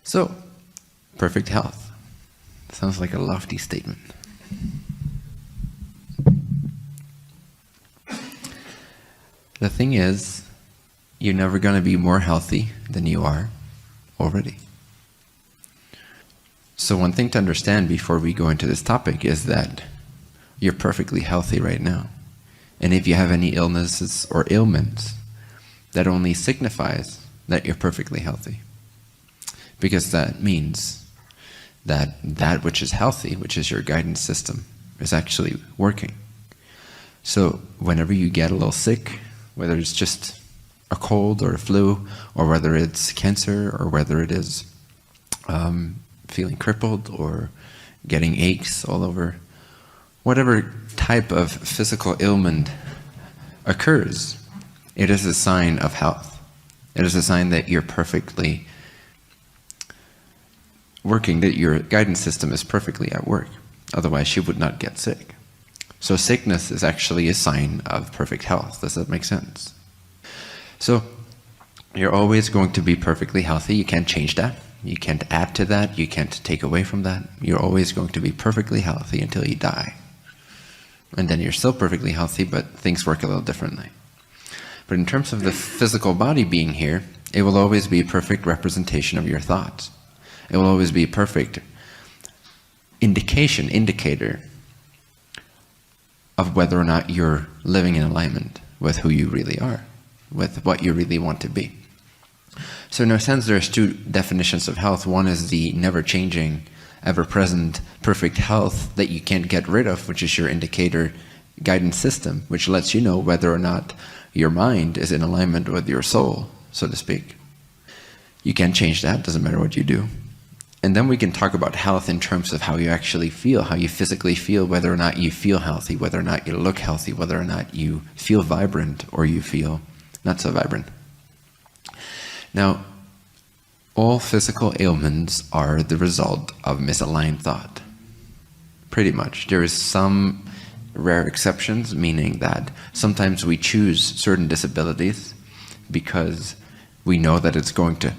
So, perfect health. Sounds like a lofty statement. The thing is, you're never going to be more healthy than you are already. So one thing to understand before we go into this topic is that you're perfectly healthy right now. And if you have any illnesses or ailments, that only signifies that you're perfectly healthy. Because that means that that which is healthy, which is your guidance system, is actually working. So whenever you get a little sick, whether it's just a cold or a flu, or whether it's cancer, or whether it is feeling crippled or getting aches all over, whatever type of physical ailment occurs, it is a sign of health. It is a sign that you're perfectly working, that your guidance system is perfectly at work. Otherwise, you would not get sick. So sickness is actually a sign of perfect health. Does that make sense? So you're always going to be perfectly healthy. You can't change that. You can't add to that. You can't take away from that. You're always going to be perfectly healthy until you die. And then you're still perfectly healthy, but things work a little differently. But in terms of the physical body being here, it will always be a perfect representation of your thoughts. It will always be a perfect indicator of whether or not you're living in alignment with who you really are, with what you really want to be. So in a sense, there's two definitions of health. One is the never-changing, ever-present, perfect health that you can't get rid of, which is your indicator guidance system, which lets you know whether or not your mind is in alignment with your soul, so to speak. You can't change that, doesn't matter what you do. And then we can talk about health in terms of how you actually feel, how you physically feel, whether or not you feel healthy, whether or not you look healthy, whether or not you feel vibrant or you feel not so vibrant. Now, all physical ailments are the result of misaligned thought. Pretty much. There is some rare exceptions, meaning that sometimes we choose certain disabilities because we know that it's going to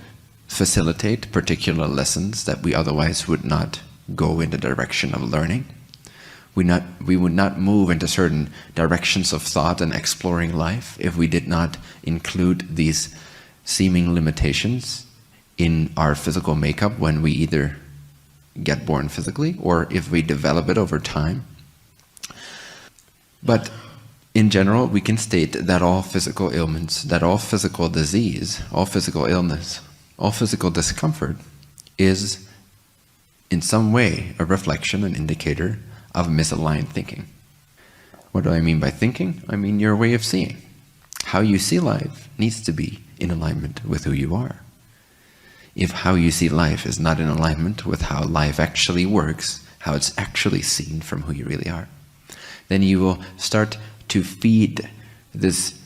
facilitate particular lessons that we otherwise would not go in the direction of learning. We would not move into certain directions of thought and exploring life if we did not include these seeming limitations in our physical makeup when we either get born physically or if we develop it over time. But in general, we can state that all physical ailments, that all physical disease, all physical illness, all physical discomfort is in some way a reflection, an indicator of misaligned thinking. What do I mean by thinking? I mean your way of seeing. How you see life needs to be in alignment with who you are. If how you see life is not in alignment with how life actually works, how it's actually seen from who you really are, then you will start to feed this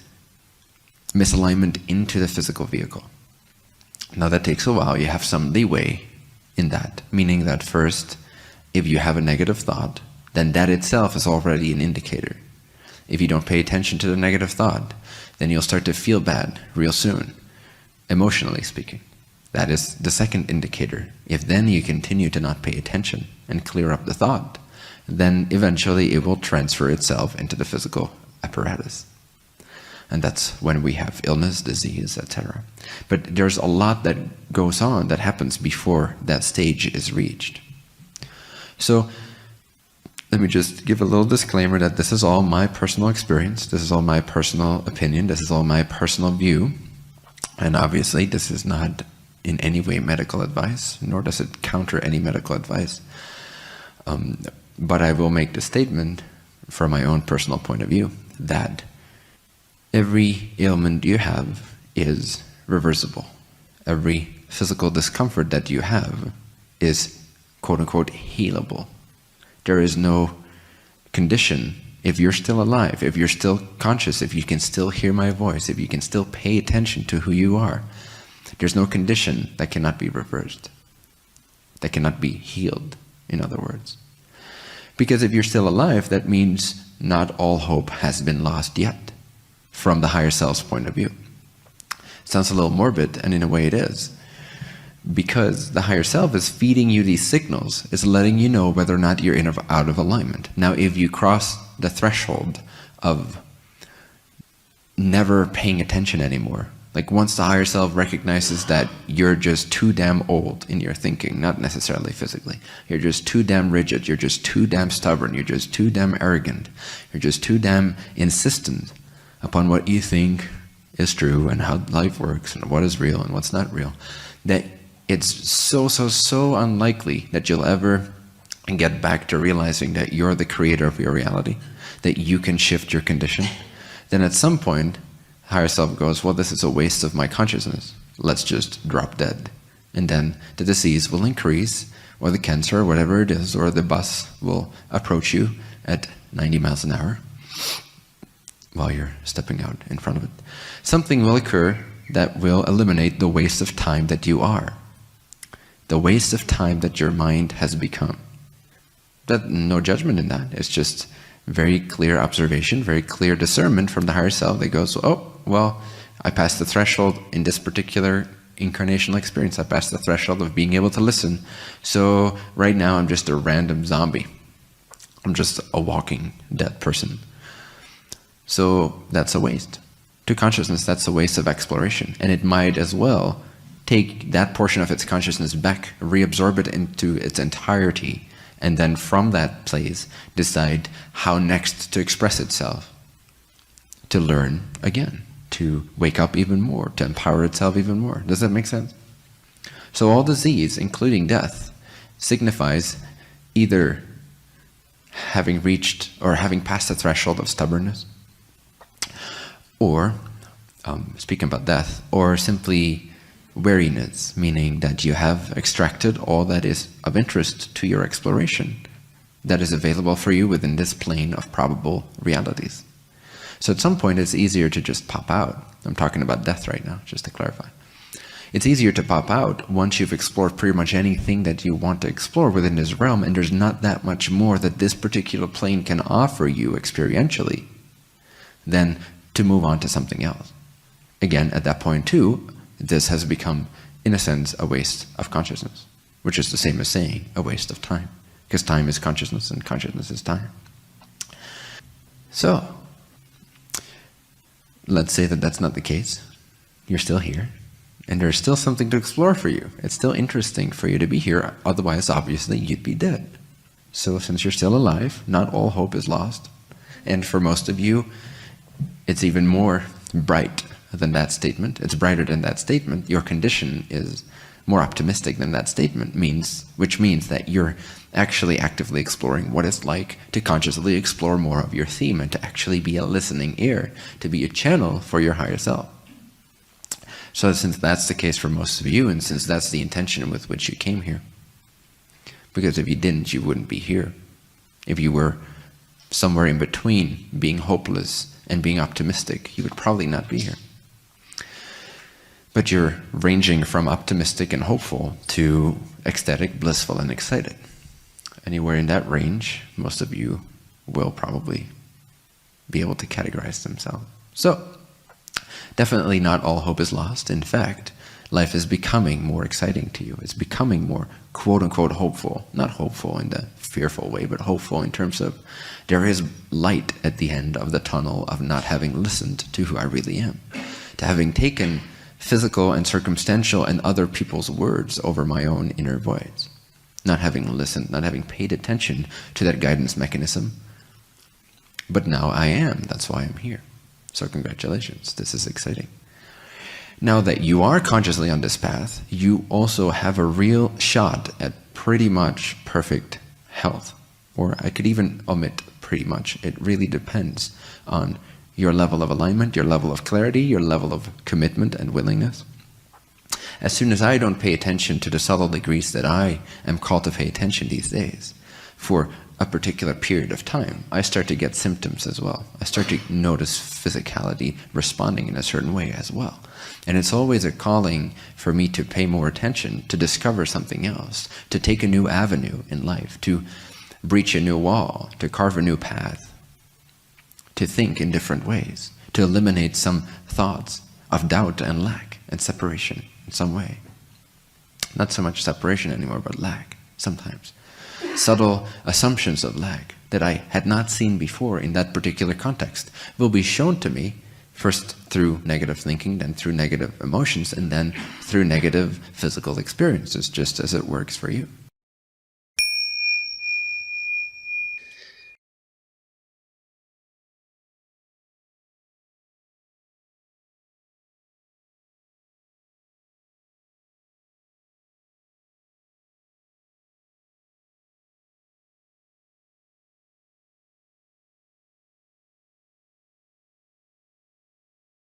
misalignment into the physical vehicle. Now that takes a while. You have some leeway in that, meaning that first, if you have a negative thought, then that itself is already an indicator. If you don't pay attention to the negative thought, then you'll start to feel bad real soon, emotionally speaking. That is the second indicator. If then you continue to not pay attention and clear up the thought, then eventually it will transfer itself into the physical apparatus. And that's when we have illness, disease, etc. But there's a lot that goes on, that happens before that stage is reached. So let me just give a little disclaimer that this is all my personal experience, this is all my personal opinion, this is all my personal view, and obviously this is not in any way medical advice, nor does it counter any medical advice. But I will make the statement from my own personal point of view that every ailment you have is reversible. Every physical discomfort that you have is quote-unquote healable. There is no condition, if you're still alive, if you're still conscious, if you can still hear my voice, if you can still pay attention to who you are, there's no condition that cannot be reversed, that cannot be healed, in other words. Because if you're still alive, that means not all hope has been lost yet, from the higher self's point of view. Sounds a little morbid, and in a way it is. because the higher self is feeding you these signals, is letting you know whether or not you're in or out of alignment. Now, if you cross the threshold of never paying attention anymore, like once the higher self recognizes that you're just too damn old in your thinking, not necessarily physically, you're just too damn rigid, you're just too damn stubborn, you're just too damn arrogant, you're just too damn insistent upon what you think is true and how life works and what is real and what's not real, that it's so unlikely that you'll ever get back to realizing that you're the creator of your reality, that you can shift your condition. Then at some point, higher self goes, well, this is a waste of my consciousness. Let's just drop dead. And then the disease will increase, or the cancer, or whatever it is, or the bus will approach you at 90 miles an hour while you're stepping out in front of it. Something will occur that will eliminate the waste of time that you are. The waste of time that your mind has become. No judgment in that. It's just very clear observation, very clear discernment from the higher self that goes, oh, well, I passed the threshold in this particular incarnational experience. I passed the threshold of being able to listen. So right now I'm just a random zombie. I'm just a walking dead person. So that's a waste. To consciousness, that's a waste of exploration. And it might as well take that portion of its consciousness back, reabsorb it into its entirety, and then from that place decide how next to express itself, to learn again, to wake up even more, to empower itself even more. Does that make sense? So all disease, including death, signifies either having reached or having passed the threshold of stubbornness, or, speaking about death, or simply weariness, meaning that you have extracted all that is of interest to your exploration, that is available for you within this plane of probable realities. So at some point it's easier to just pop out. I'm talking about death right now, just to clarify. It's easier to pop out once you've explored pretty much anything that you want to explore within this realm, and there's not that much more that this particular plane can offer you experientially than to move on to something else. Again, at that point too, this has become, in a sense, a waste of consciousness, which is the same as saying a waste of time, because time is consciousness and consciousness is time. So, let's say that that's not the case. You're still here, and there's still something to explore for you. It's still interesting for you to be here, otherwise, obviously, you'd be dead. So since you're still alive, not all hope is lost. And for most of you, it's even more bright than that statement. It's brighter than that statement. Your condition is more optimistic than that statement, which means that you're actually actively exploring what it's like to consciously explore more of your theme and to actually be a listening ear, to be a channel for your higher self. So since that's the case for most of you, and since that's the intention with which you came here, because if you didn't, you wouldn't be here. If you were somewhere in between being hopeless and being optimistic, you would probably not be here. But you're ranging from optimistic and hopeful to ecstatic, blissful, and excited. Anywhere in that range, most of you will probably be able to categorize themselves. So, definitely not all hope is lost. In fact, life is becoming more exciting to you. It's becoming more quote-unquote hopeful. Not hopeful in the fearful way, but hopeful in terms of there is light at the end of the tunnel of not having listened to who I really am, to having taken physical and circumstantial and other people's words over my own inner voice, not having listened, not having paid attention to that guidance mechanism. But now I am. That's why I'm here. So congratulations. This is exciting. Now that you are consciously on this path, you also have a real shot at pretty much perfect health. Or I could even omit pretty much. It really depends on your level of alignment, your level of clarity, your level of commitment and willingness. As soon as I don't pay attention to the subtle degrees that I am called to pay attention these days, for a particular period of time, I start to get symptoms as well. I start to notice physicality responding in a certain way as well. And it's always a calling for me to pay more attention, to discover something else, to take a new avenue in life, to breach a new wall, to carve a new path, to think in different ways, to eliminate some thoughts of doubt and lack and separation in some way. not so much separation anymore, but lag, sometimes. Subtle assumptions of lag that I had not seen before in that particular context will be shown to me first through negative thinking, then through negative emotions, and then through negative physical experiences, just as it works for you.